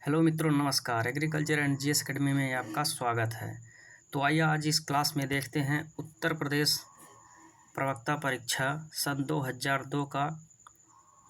Hello मित्रों, नमस्कार। Agriculture and GS academy में आपका स्वागत है। तो आइए आज इस क्लास में देखते हैं उत्तर प्रदेश प्रवक्ता परीक्षा सन 2002 का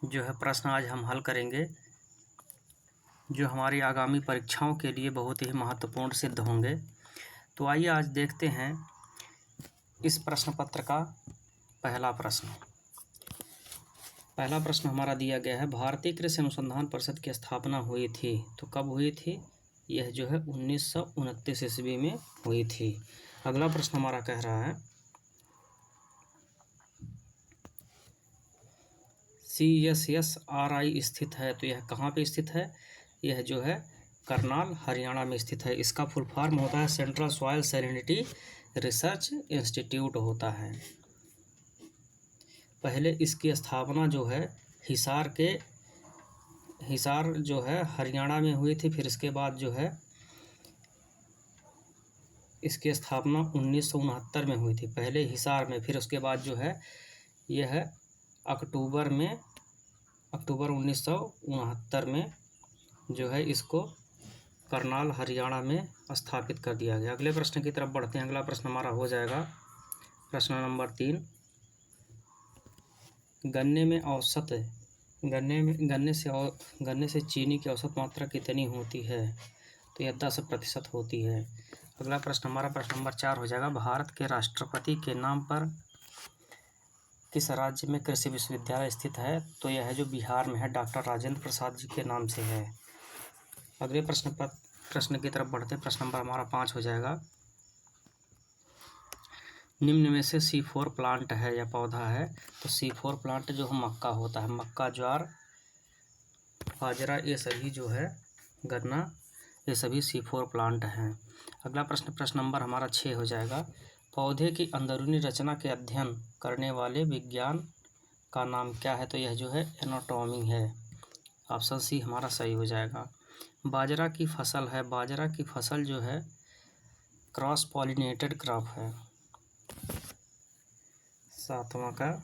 जो है प्रश्न आज हम हल करेंगे, जो हमारी आगामी परीक्षाओं के लिए बहुत ही महत्वपूर्ण सिद्ध होंगे। तो आइए आज देखते हैं इस प्रश्न पत्र का पहला प्रश्न। पहला प्रश्न हमारा दिया गया है, भारतीय कृषि अनुसंधान परिषद की स्थापना हुई थी तो कब हुई थी? यह जो है 1929 ईस्वी में हुई थी। अगला प्रश्न हमारा कह रहा है, CSSRI स्थित है तो यह कहाँ पे स्थित है? यह जो है करनाल, हरियाणा में स्थित है। इसका फुल फॉर्म होता है central soil salinity research institute होता है। पहले इसकी स्थापना जो है हिसार जो है हरियाणा में हुई थी। फिर इसके बाद जो है इसकी स्थापना 1969 में हुई थी, पहले हिसार में। फिर उसके बाद जो है यह अक्टूबर 1969 में जो है इसको करनाल, हरियाणा में स्थापित कर दिया गया। अगले प्रश्न की तरफ बढ़ते हैं। अगला प्रश्न हमारा हो जाएगा प्रश्न नंबर 3। गन्ने से चीनी की औसत मात्रा कितनी होती है? तो यह 10% होती है। अगला प्रश्न हमारा प्रश्न नंबर 4 हो जाएगा, भारत के राष्ट्रपति के नाम पर किस राज्य में कृषि विश्वविद्यालय स्थित है? तो यह जो बिहार में है, डॉक्टर राजेंद्र प्रसाद जी के नाम से है। अगले प्रश्न की तरफ बढ़ते हैं। प्रश्न नंबर हमारा 5 हो जाएगा, निम्न में से C4 प्लांट है या पौधा है? तो C4 प्लांट जो मक्का होता है, मक्का, ज्वार, बाजरा, ये सभी जो है गन्ना, ये सभी C4 प्लांट हैं। अगला प्रश्न नंबर हमारा 6 हो जाएगा, पौधे की अंदरूनी रचना के अध्ययन करने वाले विज्ञान का नाम क्या है? तो यह जो है एनाटॉमी है। ऑप्शन सी हमारा सही हो जाएगा। बाजरा की फसल है, बाजरा की फसल जो है क्रॉस पॉलिनेटेड क्रॉप है। 7वां का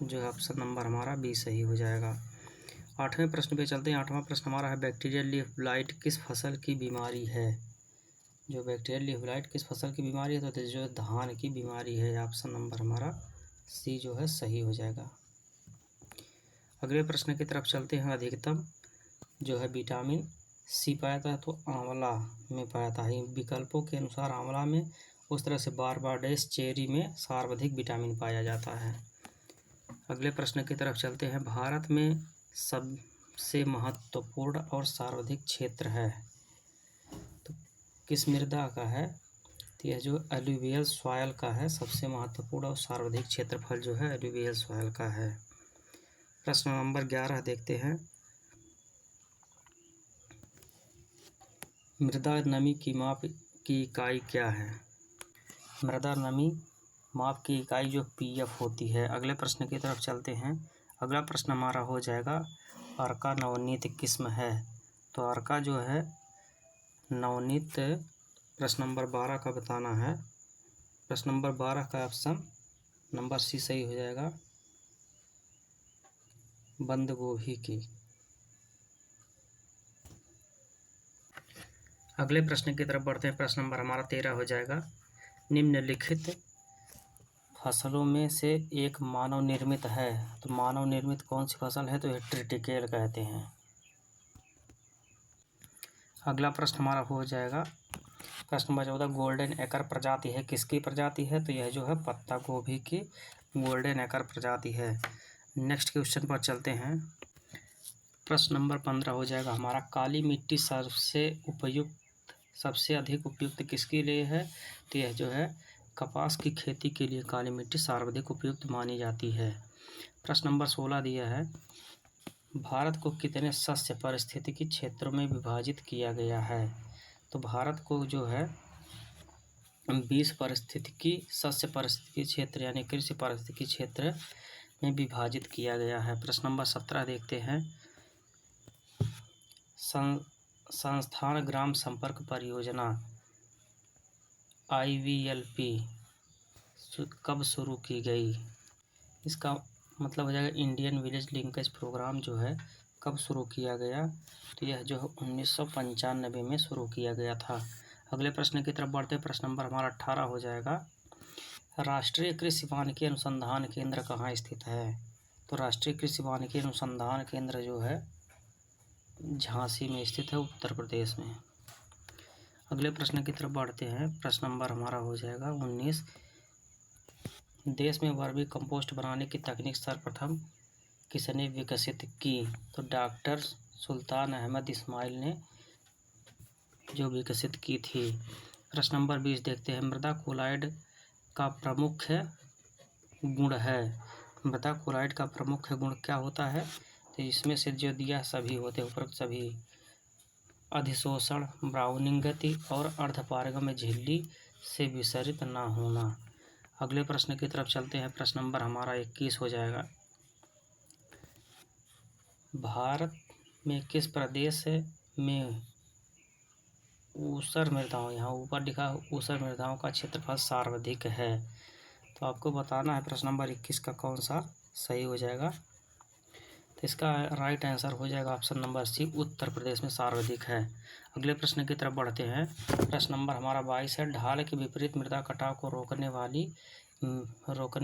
जो है ऑप्शन नंबर हमारा बी सही हो जाएगा। 8वें प्रश्न पे चलते हैं। 8वां प्रश्न हमारा है, बैक्टीरियल लीफ ब्लाइट किस फसल की बीमारी है? जो बैक्टीरियल लीफ ब्लाइट किस फसल की बीमारी है? तो जो धान की बीमारी है। ऑप्शन नंबर हमारा सी जो है सही हो जाएगा। अगले प्रश्न की तरफ चलते हैं। अधिकतम जो है विटामिन सी पाया जाता है तो आंवला में पाया जाता है। विकल्पों के अनुसार आंवला में, उस तरह से बारबाडेस चेरी में सर्वाधिक विटामिन पाया जाता है। अगले प्रश्न की तरफ चलते हैं। भारत में सबसे महत्वपूर्ण और सर्वाधिक क्षेत्र है तो किस मृदा का है? तो यह जो एलुवियल सॉयल का है। सबसे महत्वपूर्ण और सर्वाधिक क्षेत्रफल जो है एलुवियल सॉयल का है। प्रश्न नंबर 11 देखते हैं, मृदा नमी की माप की इकाई क्या है? मृदा नमी माप की इकाई जो पीएफ होती है। अगले प्रश्न की तरफ चलते हैं। अगला प्रश्न हमारा हो जाएगा, अर्का नवनीत किस्म है? तो अर्का जो है नवनीत प्रश्न नंबर 12 का बताना है। प्रश्न नंबर 12 का ऑप्शन नंबर सी सही हो जाएगा, बंद गोभी की। अगले प्रश्न की तरफ बढ़ते हैं। प्रश्न नंबर हमारा 13 हो जाएगा, निम्नलिखित फसलों में से एक मानव निर्मित है तो मानव निर्मित कौन सी फसल है? तो यह ट्रिटिकेल कहते हैं। अगला प्रश्न हमारा हो जाएगा प्रश्न नंबर 14, गोल्डन एकर प्रजाति है किसकी प्रजाति है? तो यह जो है पत्ता गोभी की गोल्डन एकर प्रजाति है। नेक्स्ट क्वेश्चन पर चलते हैं। प्रश्न नंबर 15 हो जाएगा हमारा, काली मिट्टी सबसे अधिक उपयुक्त किसके लिए है? तो यह जो है कपास की खेती के लिए काली मिट्टी सर्वाधिक उपयुक्त मानी जाती है। प्रश्न नंबर 16 दिया है, भारत को कितने शस्य पारिस्थितिकी क्षेत्रों में विभाजित किया गया है? तो भारत को जो है 20 शस्य पारिस्थितिकी क्षेत्र यानी कृषि पारिस्थितिकी क्षेत्र में विभाजित किया गया है। प्रश्न नंबर 17 देखते हैं, संस्थान ग्राम संपर्क परियोजना IVLP कब शुरू की गई? इसका मतलब हो जाएगा इंडियन विलेज लिंकेज प्रोग्राम जो है कब शुरू किया गया? तो यह जो है 1995 में शुरू किया गया था। अगले प्रश्न की तरफ बढ़ते, प्रश्न नंबर हमारा 18 हो जाएगा। राष्ट्रीय कृषि वानिकी अनुसंधान केंद्र कहाँ स्थित है? तो राष्ट्रीय कृषि वानिकी अनुसंधान केंद्र जो है झांसी में स्थित है, उत्तर प्रदेश में। अगले प्रश्न की तरफ बढ़ते हैं, प्रश्न नंबर हमारा हो जाएगा 19। देश में वर्मी कंपोस्ट बनाने की तकनीक सर्वप्रथम किसने विकसित की? तो डॉक्टर सुल्तान अहमद इस्माइल ने जो विकसित की थी। प्रश्न नंबर 20 देखते हैं, मृदा क्लोराइड का प्रमुख गुण है। मृदा क्लोराइड का प्रमुख गुण क्या होता है? तो इसमें से जो दिया सभी होते हैं, उपरोक्त सभी: अधिशोषण, ब्राउनिंग गति और अर्धपारगम्य झिल्ली से विसरित न होना। अगले प्रश्न की तरफ चलते हैं, प्रश्न नंबर हमारा 21 हो जाएगा। भारत में किस प्रदेश में ऊसर मृदाओं, यहाँ ऊपर लिखा ऊसर मृदाओं का क्षेत्रफल सर्वाधिक है? तो आपको बताना है प्रश्न नंबर 21 का कौन सा सही हो जाएगा। तो इसका राइट आंसर हो जाएगा option number C, Uttar Pradesh में सर्वाधिक है। अगले प्रश्न की तरफ बढ़ते हैं, प्रश्न नंबर हमारा 22 है। ढाल के विपरीत मृदा कटाव को रोकने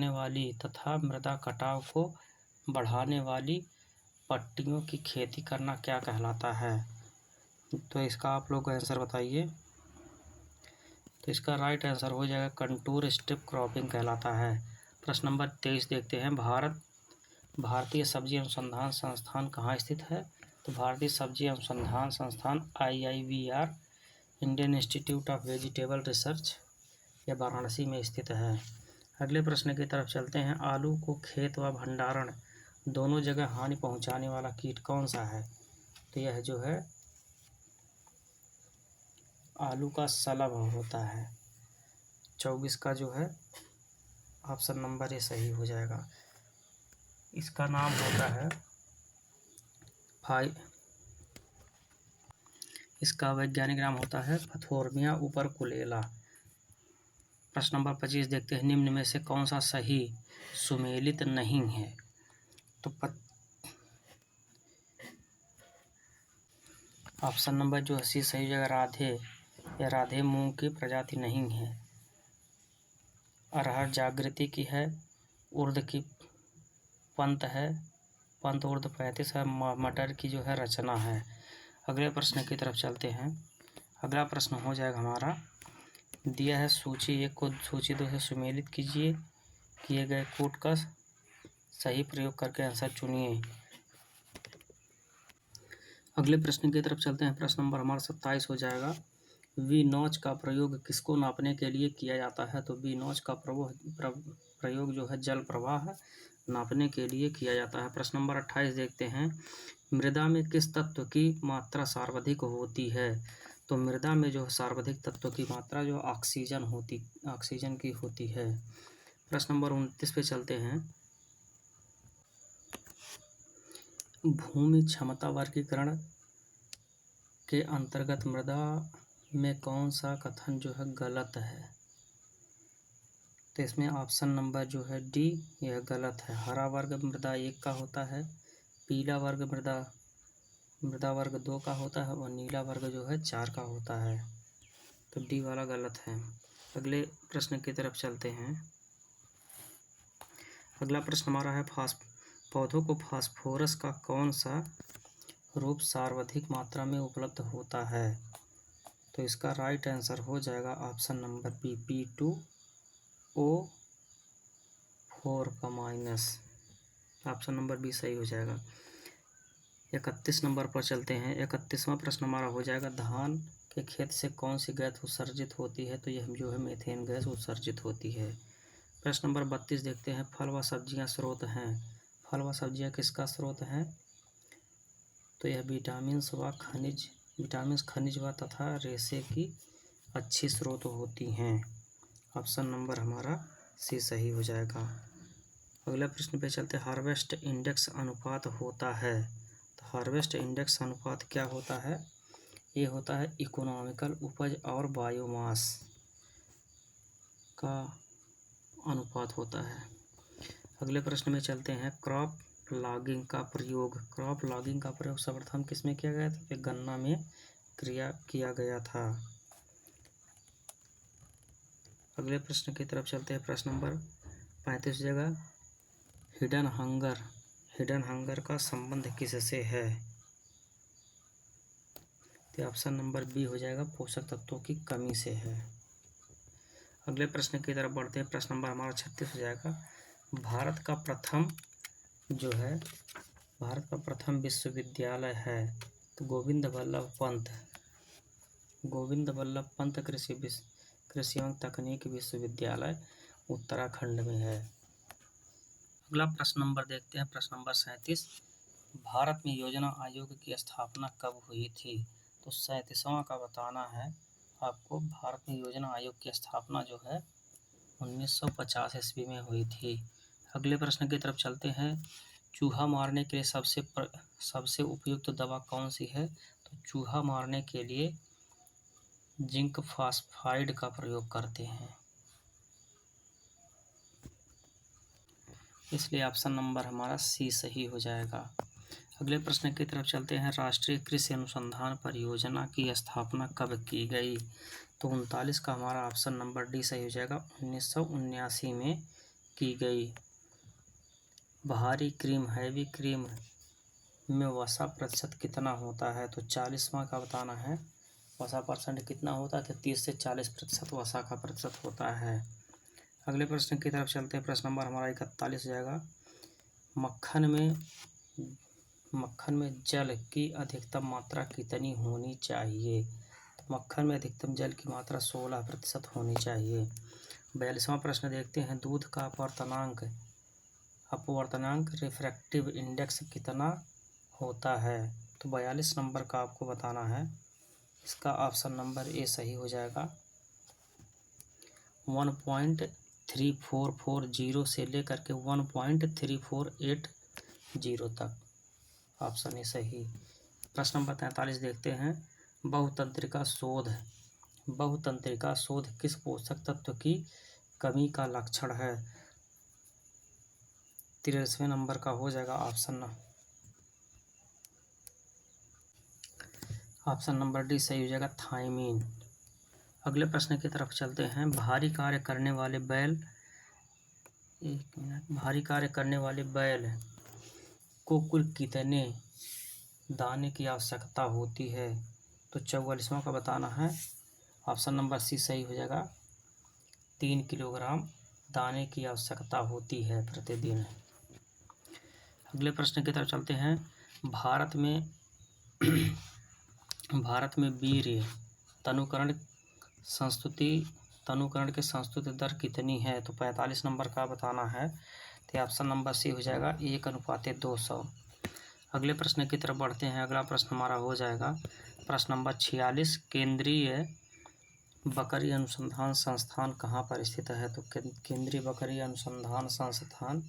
वाली तथा मृदा कटाव को बढ़ाने वाली पट्टियों की खेती करना क्या कहलाता है? तो इसका आप लोग आंसर बताइए। तो इसका राइट आंसर हो जाएगा कंटूर स्ट्रिप क्रॉपिंग कहलाता है। प्रश्न नंबर 23 देखते हैं, भारतीय सब्जी अनुसंधान संस्थान कहाँ स्थित है? तो भारतीय सब्जी अनुसंधान संस्थान IIVR, Indian institute of vegetable research, यह वाराणसी में स्थित है। अगले प्रश्न की तरफ चलते हैं, आलू को खेत व भंडारण दोनों जगह हानि पहुंचाने वाला कीट कौन सा है? तो यह जो है आलू का सलभ होता है। 24 का जो है ऑप्शन नंबर ये सही हो जाएगा। इसका नाम होता है इसका वैज्ञानिक नाम होता है पथोर्मिया उपरकुलेला। प्रश्न नंबर 25 देखते हैं, निम्न में से कौन सा सही सुमेलित नहीं है? तो ऑप्शन नंबर जो सी सही जगह राधे या राधे मूंग की प्रजाति नहीं है। अरहर जागृति की है, उर्द की पंत है, पंत उर्द 35 है, मटर की जो है रचना है। अगले प्रश्न की तरफ चलते हैं। अगला प्रश्न हो जाएगा हमारा, दिया है सूची 1 को सूची 2 से सुमेलित कीजिए, किए गए कोड का सही प्रयोग करके आंसर चुनिए। अगले प्रश्न की तरफ चलते हैं, प्रश्न नंबर हमारा 27 हो जाएगा। वी नॉच का प्रयोग किसको नापने के लिए किया जाता है? तो वी नॉच का प्रयोग जो है जल प्रवाह नापने के लिए किया जाता है। प्रश्न नंबर 28 देखते हैं, मृदा में किस तत्व की मात्रा सर्वाधिक होती है? तो मृदा में जो सर्वाधिक तत्व की मात्रा जो ऑक्सीजन की होती है। प्रश्न नंबर 29 पे चलते हैं, भूमि क्षमता वर्गीकरण के अंतर्गत मृदा में कौन सा कथन जो है गलत है? तो इसमें ऑप्शन नंबर जो है डी यह गलत है। हरा वर्ग मृदा 1 का होता है, पीला वर्ग मृदा वर्ग 2 का होता है और नीला वर्ग जो है 4 का होता है। तो डी वाला गलत है। अगले प्रश्न की तरफ चलते हैं। अगला प्रश्न हमारा है, पौधों को फास्फोरस का कौन सा रूप सर्वाधिक मात्रा में उपलब्ध होता है? तो इसका राइट आंसर हो जाएगा ऑप्शन नंबर बी, P2O4 का माइनस। ऑप्शन नंबर बी सही हो जाएगा। 31 नंबर पर चलते हैं। 31वां प्रश्न हमारा हो जाएगा, धान के खेत से कौन सी गैस उत्सर्जित होती है? तो यह जो है मीथेन गैस उत्सर्जित होती है। प्रश्न नंबर 32 देखते हैं, फल व सब्जियां स्रोत हैं। फल व सब्जियां किसका स्रोत हैं? तो यह विटामिन, खनिज व तथा रेशे की अच्छी स्रोत होती हैं। ऑप्शन नंबर हमारा सी सही हो जाएगा। अगला प्रश्न पे चलते हैं, हार्वेस्ट इंडेक्स अनुपात होता है। तो हार्वेस्ट इंडेक्स अनुपात क्या होता है? ये होता है इकोनॉमिकल उपज और बायोमास का अनुपात होता है। अगले प्रश्न में चलते हैं, क्रॉप लॉगिंग का प्रयोग, क्रॉप लॉगिंग का प्रयोग सर्वप्रथम किसमें किया गया था? गन्ना में किया गया था। अगले प्रश्न की तरफ चलते हैं। प्रश्न नंबर 35 जगह हिडन हंगर का संबंध किससे है? तो ऑप्शन नंबर बी हो जाएगा, पोषक तत्वों की कमी से है। अगले प्रश्न की तरफ बढ़ते हैं। प्रश्न नंबर हमारा 36 हो जाएगा। भारत का प्रथम विश्वविद्यालय है तो गोविंद वल्लभ पंत कृषि एवं तकनीकी विश्वविद्यालय उत्तराखंड में है। अगला प्रश्न नंबर देखते हैं। प्रश्न नंबर 37, भारत में योजना आयोग की स्थापना कब हुई थी? तो 37वां का बताना है आपको। भारत में योजना आयोग की स्थापना जो है 1950 ईस्वी में हुई थी। अगले प्रश्न की तरफ चलते हैं। चूहा मारने के लिए सबसे उपयुक्त दवा कौन सी है? तो चूहा मारने के लिए जिंक फॉस्फाइड का प्रयोग करते हैं, इसलिए ऑप्शन नंबर हमारा सी सही हो जाएगा। अगले प्रश्न की तरफ चलते हैं। राष्ट्रीय कृषि अनुसंधान परियोजना की स्थापना कब की गई? तो 39 का हमारा ऑप्शन नंबर डी सही हो जाएगा, 1979 में की गई। भारी क्रीम हैवी क्रीम में वसा प्रतिशत कितना होता है? तो 40वां का बताना है। वसा परसेंट कितना होता है? तो 30 से 40% वसा का प्रतिशत होता है। अगले प्रश्न की तरफ चलते हैं। प्रश्न नंबर हमारा 41 हो जाएगा। मक्खन में जल की अधिकतम मात्रा कितनी होनी चाहिए? तो मक्खन में अधिकतम जल की मात्रा 16% होनी चाहिए। 42वां प्रश्न देखते हैं। दूध का अपवर्तनांक रिफ्रैक्टिव इंडेक्स कितना होता है? तो 42 नंबर का आपको बताना है। इसका ऑप्शन नंबर ए सही हो जाएगा, 1.3440 से लेकर के 1.3480 तक। ऑप्शन ए सही। प्रश्न नंबर 43 देखते हैं। बहुतंत्रिका शोध किस पोषक तत्व की कमी का लक्षण है? 43वें नंबर का हो जाएगा ऑप्शन नंबर डी सही हो जाएगा, थायमीन। अगले प्रश्न की तरफ चलते हैं। भारी कार्य करने वाले बैल को कुल कितने दाने की आवश्यकता होती है? तो 44वां का बताना है। ऑप्शन नंबर सी सही हो जाएगा, 3 किलोग्राम दाने की आवश्यकता होती है प्रतिदिन। अगले प्रश्न की तरफ चलते हैं। भारत में वीर्य तनुकरण के संस्तुति दर कितनी है? तो 45 नंबर का बताना है। तो ऑप्शन नंबर सी हो जाएगा, 1:200। अगले प्रश्न की तरफ बढ़ते हैं। अगला प्रश्न हमारा हो जाएगा प्रश्न नंबर 46। केंद्रीय बकरी अनुसंधान संस्थान कहाँ पर स्थित है? तो केंद्रीय बकरी अनुसंधान संस्थान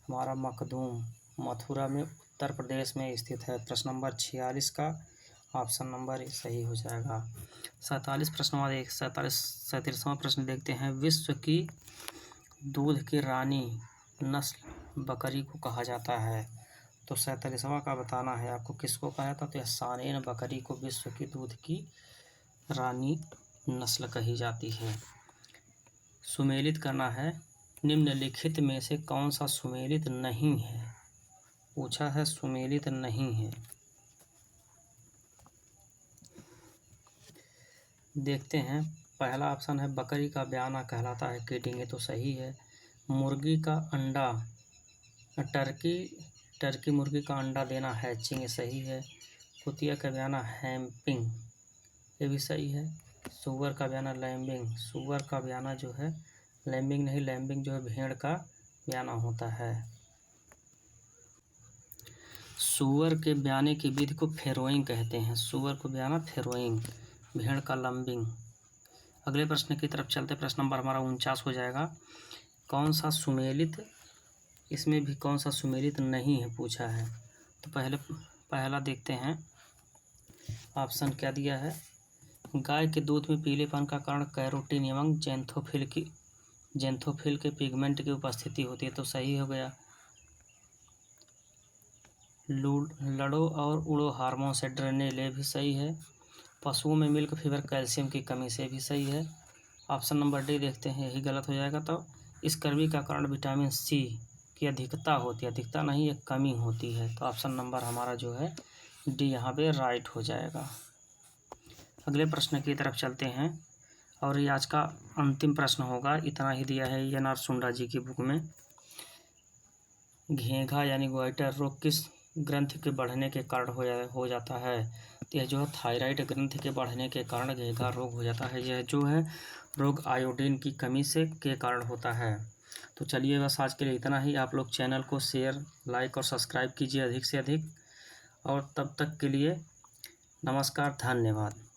हमारा मखदूम मथुरा में उत्तर प्रदेश में स्थित है। प्रश्न नंबर 46 का ऑप्शन नंबर सही हो जाएगा। 37वां प्रश्न देखते हैं। विश्व की दूध की रानी नस्ल बकरी को कहा जाता है? तो 47वां का बताना है आपको, किसको कहा जाता है? तो सानेन बकरी को विश्व की दूध की रानी नस्ल कही जाती है। सुमेलित करना है। निम्नलिखित में से कौन सा सुमेलित नहीं है? पूछा है, सुमेलित नहीं है। देखते हैं। पहला ऑप्शन है बकरी का ब्याना कहलाता है कीटिंग, ये तो सही है। मुर्गी का अंडा टर्की मुर्गी का अंडा देना हैचिंग, ये सही है। कुतिया का ब्याना हैम्पिंग, ये भी सही है। सुअर का ब्याना लैम्बिंग, सुअर का ब्याना जो है लैम्बिंग नहीं, लैम्बिंग जो है भेड़ का ब्याना होता है। सुअर के ब्याने की विधि को फेरोइंग कहते हैं। सुअर को ब्याना फेरोइंग, भेड़ का लंबिंग। अगले प्रश्न की तरफ चलते। प्रश्न नंबर हमारा 49 हो जाएगा। कौन सा सुमेलित, इसमें भी कौन सा सुमेलित नहीं है पूछा है। तो पहला देखते हैं। ऑप्शन क्या दिया है? गाय के दूध में पीलेपन का कारण कैरोटीन एवं जेंथोफिल के पिगमेंट की उपस्थिति होती है, तो सही हो गया। लड़ो और उड़ो हार्मोन से डरने ले भी सही है। पशुओं में मिल्क फीवर कैल्शियम की कमी से भी सही है। ऑप्शन नंबर डी देखते हैं, यही गलत हो जाएगा। तो स्कर्वी का कारण विटामिन सी की अधिकता होती है, अधिकता नहीं एक कमी होती है। तो ऑप्शन नंबर हमारा जो है डी यहाँ पे राइट हो जाएगा। अगले प्रश्न की तरफ चलते हैं और ये आज का अंतिम प्रश्न होगा। इतना ही दिया है एन.आर. सुंडा जी की बुक में। घेंघा यानी गोइटर रोग किस ग्रंथि के बढ़ने के कारण हो जाता है? तो यह जो है थायराइड ग्रंथि के बढ़ने के कारण घेंघा रोग हो जाता है। यह जो है रोग आयोडीन की कमी से के कारण होता है। तो चलिए बस आज के लिए इतना ही। आप लोग चैनल को शेयर, लाइक और सब्सक्राइब कीजिए अधिक से अधिक। और तब तक के लिए नमस्कार, धन्यवाद।